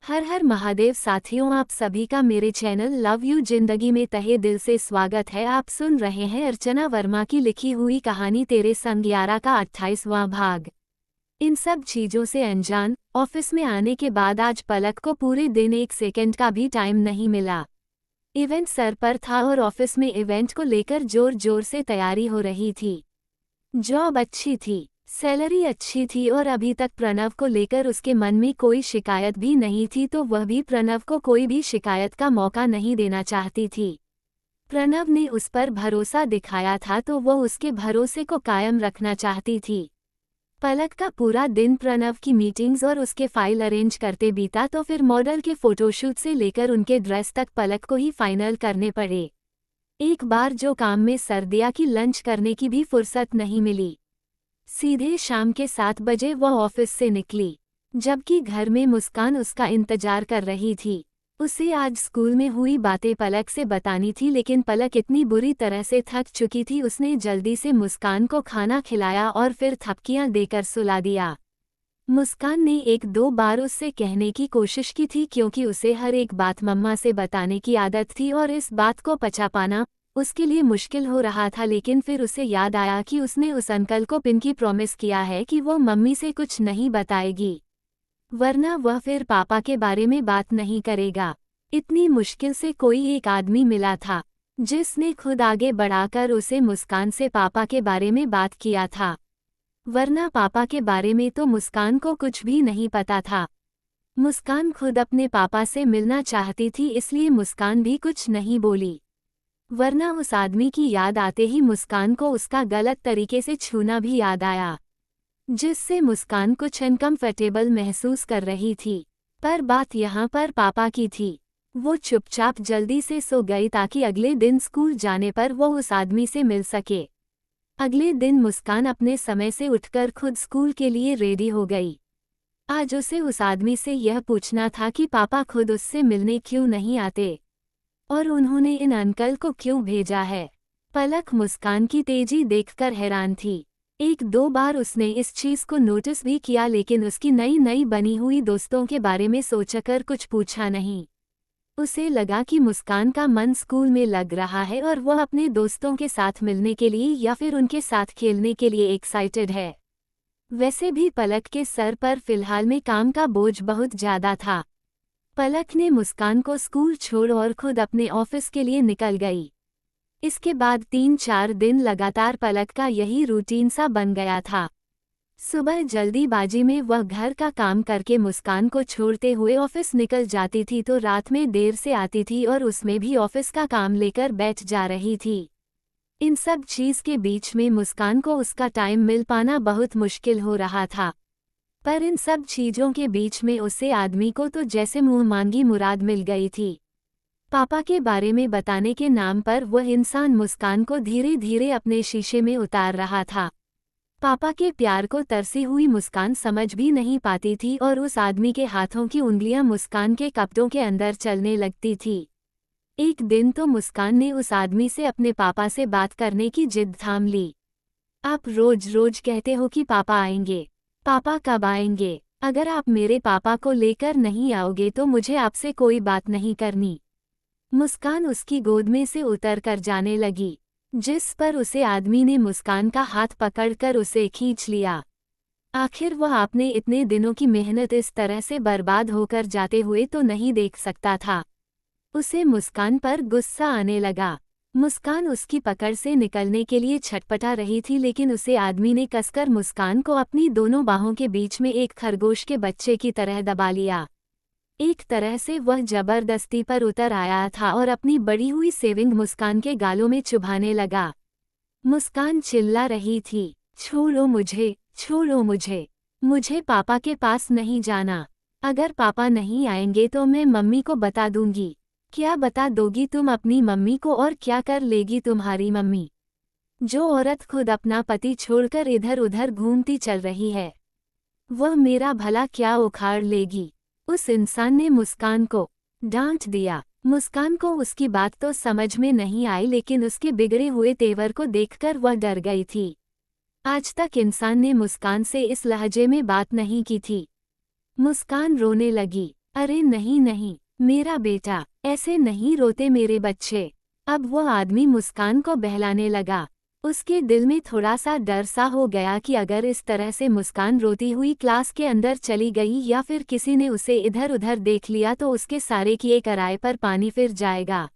हर हर महादेव साथियों, आप सभी का मेरे चैनल लव यू जिंदगी में तहे दिल से स्वागत है। आप सुन रहे हैं अर्चना वर्मा की लिखी हुई कहानी तेरे संग यारा का 28वां भाग। इन सब चीजों से अनजान ऑफिस में आने के बाद आज पलक को पूरे दिन एक सेकंड का भी टाइम नहीं मिला। इवेंट सर पर था और ऑफिस में इवेंट को लेकर जोर जोर से तैयारी हो रही थी। जॉब अच्छी थी, सैलरी अच्छी थी और अभी तक प्रणव को लेकर उसके मन में कोई शिकायत भी नहीं थी, तो वह भी प्रणव को कोई भी शिकायत का मौका नहीं देना चाहती थी। प्रणव ने उस पर भरोसा दिखाया था तो वह उसके भरोसे को कायम रखना चाहती थी। पलक का पूरा दिन प्रणव की मीटिंग्स और उसके फाइल अरेंज करते बीता, तो फिर मॉडल के फोटोशूट से लेकर उनके ड्रेस तक पलक को ही फाइनल करने पड़े। एक बार जो काम में सर्दिया की लंच करने की भी फुर्सत नहीं मिली। सीधे शाम के 7 बजे वह ऑफिस से निकली, जबकि घर में मुस्कान उसका इंतजार कर रही थी। उसे आज स्कूल में हुई बातें पलक से बतानी थी, लेकिन पलक इतनी बुरी तरह से थक चुकी थी। उसने जल्दी से मुस्कान को खाना खिलाया और फिर थपकियां देकर सुला दिया। मुस्कान ने 1-2 बार उससे कहने की कोशिश की थी, क्योंकि उसे हर एक बात मम्मा से बताने की आदत थी और इस बात को पचा पाना उसके लिए मुश्किल हो रहा था। लेकिन फिर उसे याद आया कि उसने उस अंकल को पिंकी प्रॉमिस किया है कि वो मम्मी से कुछ नहीं बताएगी, वरना वह फिर पापा के बारे में बात नहीं करेगा। इतनी मुश्किल से कोई एक आदमी मिला था जिसने खुद आगे बढ़ाकर उसे मुस्कान से पापा के बारे में बात किया था, वरना पापा के बारे में तो मुस्कान को कुछ भी नहीं पता था। मुस्कान खुद अपने पापा से मिलना चाहती थी, इसलिए मुस्कान भी कुछ नहीं बोली, वरना उस आदमी की याद आते ही मुस्कान को उसका गलत तरीके से छूना भी याद आया, जिससे मुस्कान कुछ अनकंफर्टेबल महसूस कर रही थी। पर बात यहाँ पर पापा की थी। वो चुपचाप जल्दी से सो गई ताकि अगले दिन स्कूल जाने पर वो उस आदमी से मिल सके। अगले दिन मुस्कान अपने समय से उठकर खुद स्कूल के लिए रेडी हो गई। आज उसे उस आदमी से यह पूछना था कि पापा खुद उससे मिलने क्यों नहीं आते और उन्होंने इन अंकल को क्यों भेजा है। पलक मुस्कान की तेजी देखकर हैरान थी। 1-2 बार उसने इस चीज को नोटिस भी किया, लेकिन उसकी नई नई बनी हुई दोस्तों के बारे में सोचकर कुछ पूछा नहीं। उसे लगा कि मुस्कान का मन स्कूल में लग रहा है और वह अपने दोस्तों के साथ मिलने के लिए या फिर उनके साथ खेलने के लिए एक्साइटेड है। वैसे भी पलक के सर पर फिलहाल में काम का बोझ बहुत ज्यादा था। पलक ने मुस्कान को स्कूल छोड़ और खुद अपने ऑफिस के लिए निकल गई। इसके बाद 3-4 दिन लगातार पलक का यही रूटीन सा बन गया था। सुबह जल्दीबाजी में वह घर का काम करके मुस्कान को छोड़ते हुए ऑफिस निकल जाती थी, तो रात में देर से आती थी और उसमें भी ऑफिस का काम लेकर बैठ जा रही थी। इन सब चीज के बीच में मुस्कान को उसका टाइम मिल पाना बहुत मुश्किल हो रहा था। पर इन सब चीजों के बीच में उसे आदमी को तो जैसे मुंह मांगी मुराद मिल गई थी। पापा के बारे में बताने के नाम पर वह इंसान मुस्कान को धीरे धीरे अपने शीशे में उतार रहा था। पापा के प्यार को तरसी हुई मुस्कान समझ भी नहीं पाती थी और उस आदमी के हाथों की उंगलियां मुस्कान के कपड़ों के अंदर चलने लगती थी। एक दिन तो मुस्कान ने उस आदमी से अपने पापा से बात करने की जिद थाम ली। आप रोज रोज कहते हो कि पापा आएंगे, पापा कब आएंगे? अगर आप मेरे पापा को लेकर नहीं आओगे तो मुझे आपसे कोई बात नहीं करनी। मुस्कान उसकी गोद में से उतर कर जाने लगी, जिस पर उसे आदमी ने मुस्कान का हाथ पकड़कर उसे खींच लिया। आखिर वह आपने इतने दिनों की मेहनत इस तरह से बर्बाद होकर जाते हुए तो नहीं देख सकता था। उसे मुस्कान पर गुस्सा आने लगा। मुस्कान उसकी पकड़ से निकलने के लिए छटपटा रही थी, लेकिन उसे आदमी ने कसकर मुस्कान को अपनी दोनों बाहों के बीच में एक खरगोश के बच्चे की तरह दबा लिया। एक तरह से वह जबरदस्ती पर उतर आया था और अपनी बड़ी हुई सेविंग मुस्कान के गालों में चुभाने लगा। मुस्कान चिल्ला रही थी, छोड़ो मुझे, छोड़ो मुझे, मुझे पापा के पास नहीं जाना। अगर पापा नहीं आएंगे तो मैं मम्मी को बता दूंगी। क्या बता दोगी तुम अपनी मम्मी को, और क्या कर लेगी तुम्हारी मम्मी? जो औरत खुद अपना पति छोड़कर इधर उधर घूमती चल रही है, वह मेरा भला क्या उखाड़ लेगी? उस इंसान ने मुस्कान को डांट दिया। मुस्कान को उसकी बात तो समझ में नहीं आई, लेकिन उसके बिगड़े हुए तेवर को देखकर वह डर गई थी। आज तक इंसान ने मुस्कान से इस लहजे में बात नहीं की थी। मुस्कान रोने लगी। अरे नहीं नहीं, मेरा बेटा, ऐसे नहीं रोते मेरे बच्चे। अब वो आदमी मुस्कान को बहलाने लगा। उसके दिल में थोड़ा सा डर सा हो गया कि अगर इस तरह से मुस्कान रोती हुई क्लास के अंदर चली गई या फिर किसी ने उसे इधर उधर देख लिया तो उसके सारे किए कराए पर पानी फिर जाएगा।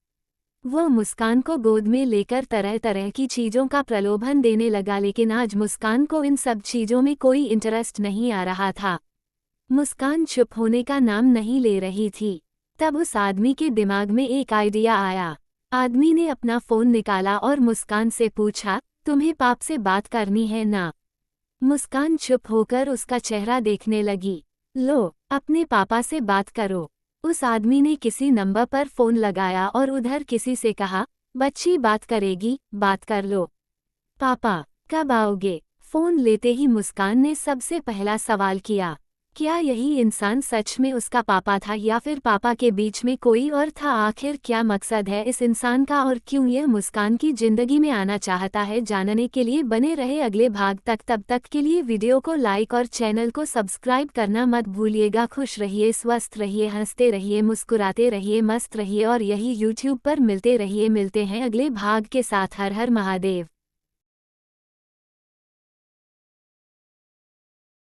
वो मुस्कान को गोद में लेकर तरह तरह की चीज़ों का प्रलोभन देने लगा, लेकिन आज मुस्कान को इन सब चीज़ों में कोई इंटरेस्ट नहीं आ रहा था। मुस्कान चुप होने का नाम नहीं ले रही थी। तब उस आदमी के दिमाग में एक आइडिया आया। आदमी ने अपना फ़ोन निकाला और मुस्कान से पूछा, तुम्हें पाप से बात करनी है ना? मुस्कान चुप होकर उसका चेहरा देखने लगी। लो, अपने पापा से बात करो। उस आदमी ने किसी नंबर पर फ़ोन लगाया और उधर किसी से कहा, बच्ची बात करेगी, बात कर लो। पापा, कब आओगे? फ़ोन लेते ही मुस्कान ने सबसे पहला सवाल किया। क्या यही इंसान सच में उसका पापा था या फिर पापा के बीच में कोई और था? आखिर क्या मकसद है इस इंसान का और क्यों यह मुस्कान की जिंदगी में आना चाहता है? जानने के लिए बने रहे अगले भाग तक। तब तक के लिए वीडियो को लाइक और चैनल को सब्सक्राइब करना मत भूलिएगा। खुश रहिए, स्वस्थ रहिए, हंसते रहिए, मुस्कुराते रहिए, मस्त रहिए और यही यूट्यूब पर मिलते रहिए। मिलते हैं अगले भाग के साथ। हर हर महादेव।